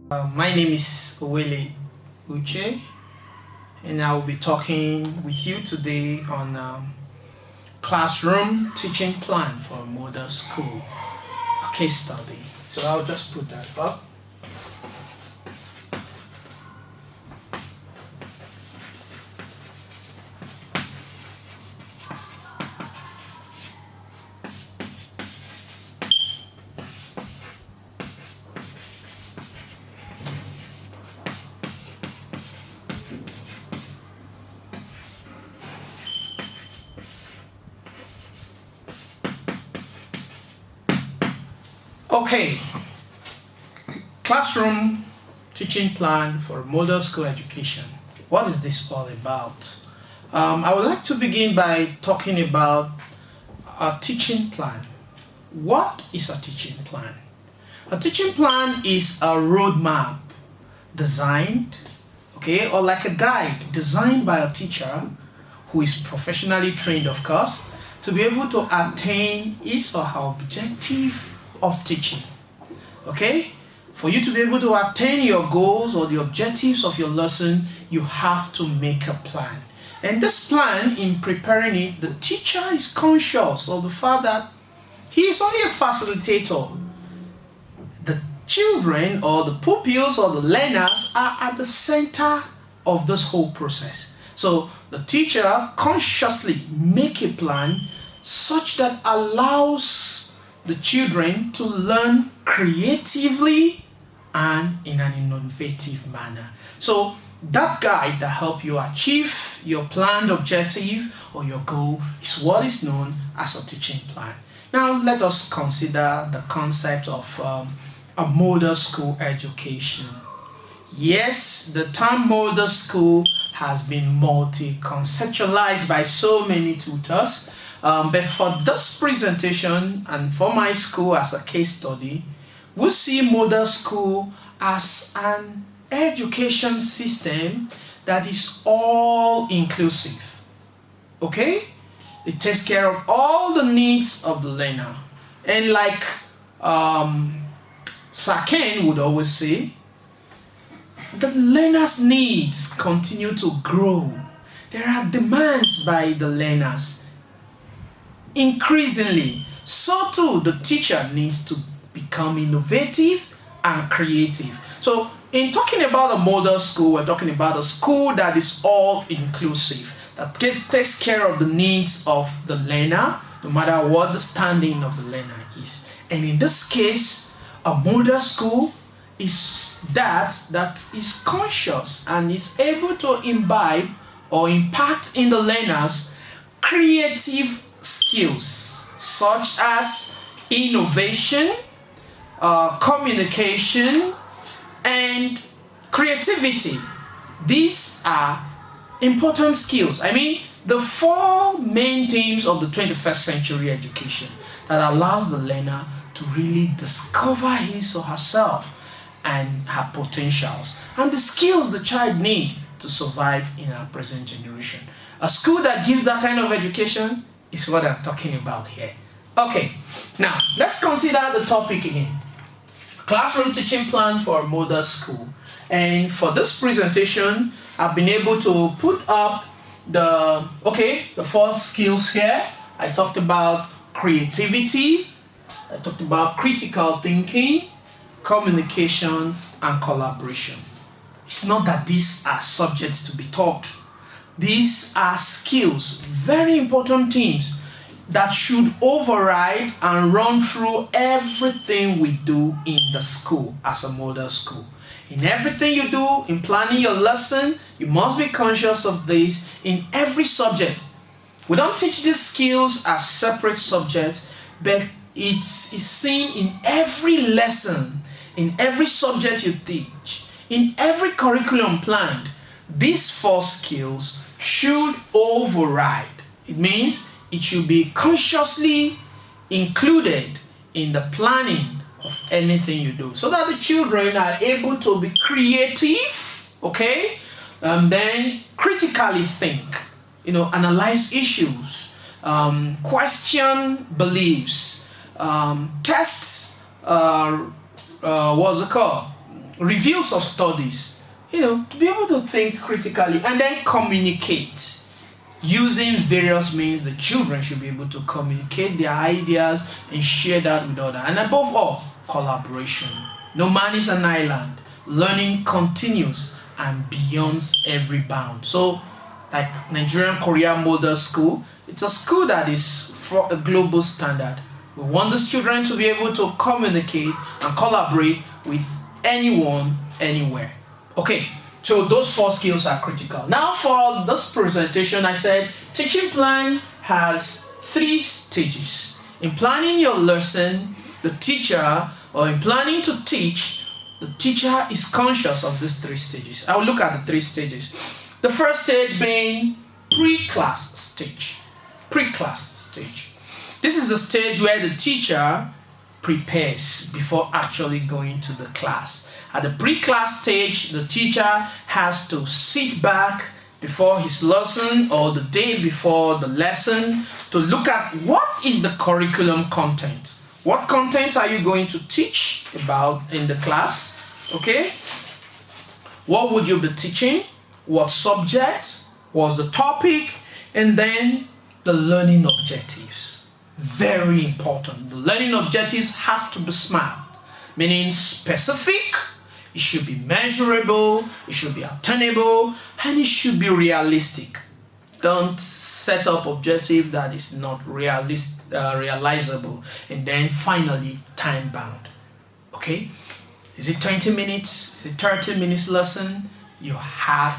My name is Owele Uche, and I will be talking with you today on classroom teaching plan for model school, a case study. So I'll just put that up. Okay, classroom teaching plan for model school education. What is this all about? I would like to begin by talking about a teaching plan. What is a teaching plan? A teaching plan is a roadmap designed, okay, or like a guide designed by a teacher who is professionally trained, of course, to be able to attain his or her objective of teaching. Okay, for you to be able to attain your goals or the objectives of your lesson, you have to make a plan. And this plan, in preparing it, the teacher is conscious of the fact that he is only a facilitator. The children or the pupils or the learners are at the center of this whole process. So the teacher consciously make a plan such that allows the children to learn creatively and in an innovative manner. So that guide that help you achieve your planned objective or your goal is what is known as a teaching plan. Now let us consider the concept of a model school education. Yes, the term model school has been multi-conceptualized by so many tutors. But for this presentation and for my school as a case study, we see model school as an education system that is all inclusive. Okay? It takes care of all the needs of the learner. And like Sir Ken would always say, the learner's needs continue to grow. There are demands by the learners. Increasingly, so too the teacher needs to become innovative and creative. So in talking about a model school, we're talking about a school that is all inclusive, that takes care of the needs of the learner, no matter what the standing of the learner is. And in this case, a model school is that is conscious and is able to imbibe or impact in the learners creative skills such as innovation, communication, and creativity. These are important skills. I mean, the four main themes of the 21st century education that allows the learner to really discover his or herself and her potentials and the skills the child needs to survive in our present generation. A school that gives that kind of education is what I'm talking about here. Okay, now let's consider the topic again. Classroom teaching plan for a model school. And for this presentation, I've been able to put up the four skills here. I talked about creativity, I talked about critical thinking, communication, and collaboration. It's not that these are subjects to be taught. These are skills, very important themes that should override and run through everything we do in the school as a model school. In everything you do, in planning your lesson, you must be conscious of this in every subject. We don't teach these skills as separate subjects, but it's seen in every lesson, in every subject you teach, in every curriculum planned. These four skills should override. It means it should be consciously included in the planning of anything you do so that the children are able to be creative, okay, and then critically think, analyze issues, question beliefs, test, reviews of studies, to be able to think critically and then communicate. Using various means, the children should be able to communicate their ideas and share that with others. And above all, collaboration. No man is an island. Learning continues and beyond every bound. So, like Nigerian Korea Model School, it's a school that is for a global standard. We want these children to be able to communicate and collaborate with anyone, anywhere. Okay, so those 4 skills are critical. Now for this presentation, I said teaching plan has 3 stages. In planning your lesson, the teacher, or in planning to teach, the teacher is conscious of these 3 stages. I will look at the 3 stages. The first stage being pre-class stage. Pre-class stage. This is the stage where the teacher prepares before actually going to the class. At the pre-class stage, the teacher has to sit back before his lesson or the day before the lesson to look at what is the curriculum content. What content are you going to teach about in the class? Okay? What would you be teaching? What subject? What's the topic? And then the learning objectives. Very important. The learning objectives has to be SMART, meaning specific, it should be measurable, it should be attainable, and it should be realistic. Don't set up objective that is not realizable. And then finally, time bound. Okay? Is it 20 minutes? Is it 30 minutes lesson? You have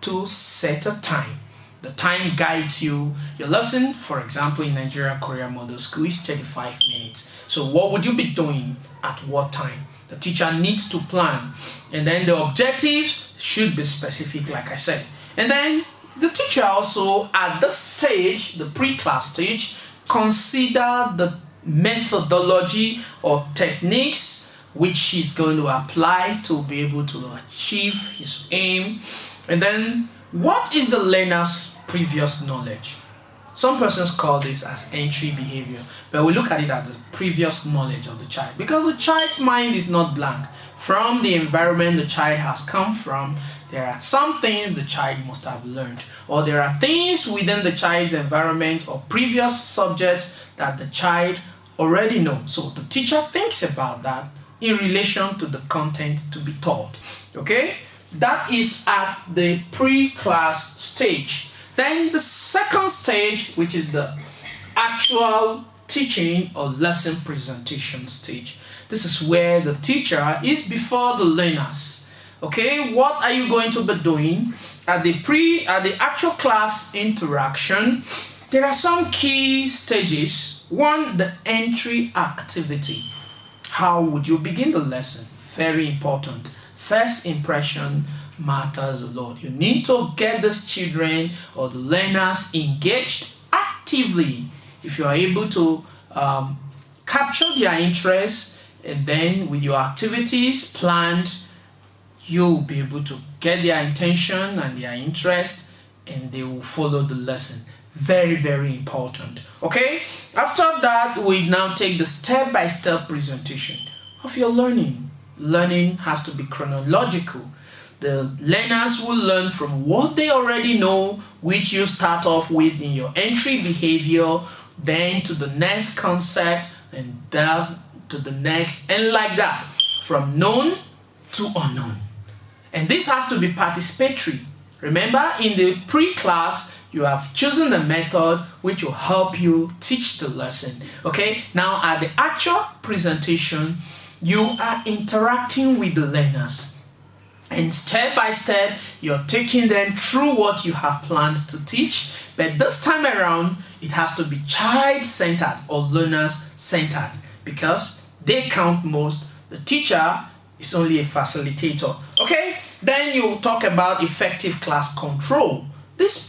to set a time. The time guides you. Your lesson, for example, in Nigeria Korea Model School is 35 minutes. So what would you be doing at what time? The teacher needs to plan. And then the objectives should be specific, like I said. And then the teacher also, at this stage, the pre-class stage, consider the methodology or techniques which he's going to apply to be able to achieve his aim. And then, what is the learner's previous knowledge? Some persons call this as entry behavior, but we look at it as the previous knowledge of the child, because the child's mind is not blank. From the environment the child has come from, there are some things the child must have learned, or there are things within the child's environment or previous subjects that the child already knows. So the teacher thinks about that in relation to the content to be taught. Okay? That is at the pre-class stage. Then the second stage, which is the actual teaching or lesson presentation stage. This is where the teacher is before the learners. Okay, what are you going to be doing at the actual class interaction? There are some key stages. One, the entry activity. How would you begin the lesson? Very important. First impression matters a lot. You need to get these children or the learners engaged actively. If you are able to capture their interest, and then with your activities planned, you'll be able to get their intention and their interest, and they will follow the lesson. Very, very important. Okay? After that, we now take the step-by-step presentation of your learning. Learning has to be chronological. The learners will learn from what they already know, which you start off with in your entry behavior, then to the next concept, and then to the next, and like that, from known to unknown. And this has to be participatory. Remember, in the pre-class, you have chosen the method which will help you teach the lesson. Okay, now at the actual presentation, you are interacting with the learners. And step by step, you're taking them through what you have planned to teach. But this time around, it has to be child-centered or learners-centered, because they count most. The teacher is only a facilitator. Okay? Then you talk about effective class control.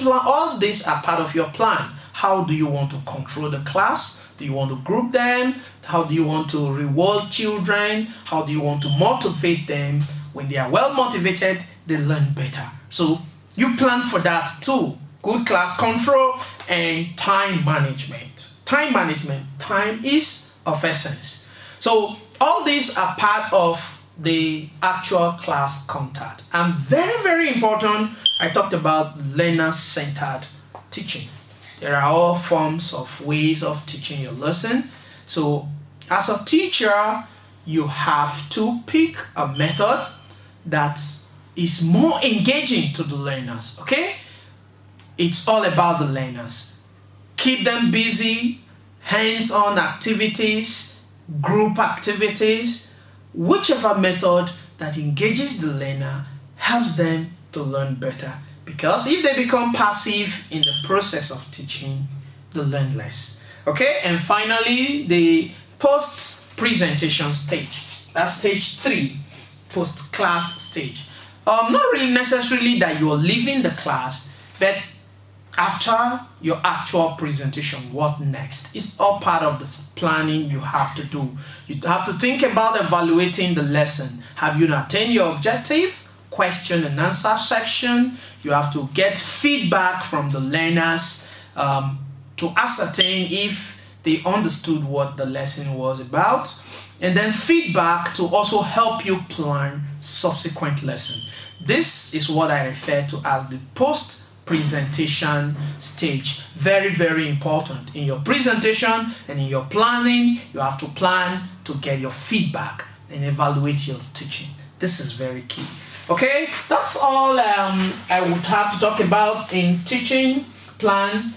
All these are part of your plan. How do you want to control the class? Do you want to group them? How do you want to reward children? How do you want to motivate them? When they are well motivated, they learn better. So you plan for that too. Good class control and time management. Time is of essence. So all these are part of the actual class contact. And very, very important, I talked about learner-centered teaching. There are all forms of ways of teaching your lesson. So as a teacher, you have to pick a method that is more engaging to the learners, okay? It's all about the learners. Keep them busy, hands-on activities, group activities, whichever method that engages the learner helps them to learn better. Because if they become passive in the process of teaching, they learn less. Okay, and finally, the post-presentation stage. That's stage 3, post-class stage. Not really necessarily that you're leaving the class, but after your actual presentation, what next? It's all part of the planning you have to do. You have to think about evaluating the lesson. Have you attained your objective? Question and answer section. You have to get feedback from the learners to ascertain if they understood what the lesson was about. And then feedback to also help you plan subsequent lesson. This is what I refer to as the post-presentation stage. Very, very important. In your presentation and in your planning, you have to plan to get your feedback and evaluate your teaching. This is very key. Okay, that's all I would have to talk about in teaching plan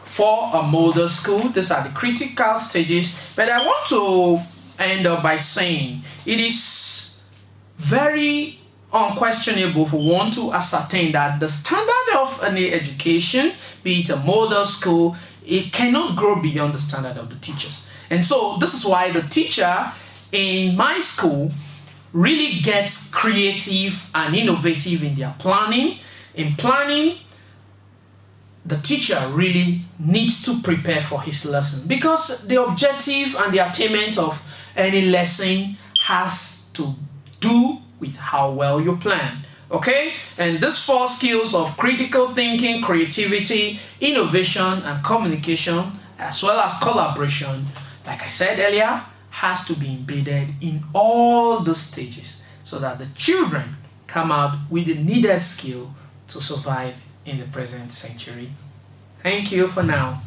for a model school. These are the critical stages. But I want to end up by saying it is very unquestionable for one to ascertain that the standard of any education, be it a model school, it cannot grow beyond the standard of the teachers. And so this is why the teacher in my school really gets creative and innovative in their planning. In planning, the teacher really needs to prepare for his lesson, because the objective and the attainment of any lesson has to do with how well you plan. Okay? And these 4 skills of critical thinking, creativity, innovation, and communication, as well as collaboration, like I said earlier, has to be embedded in all the stages so that the children come out with the needed skill to survive in the present century. Thank you for now.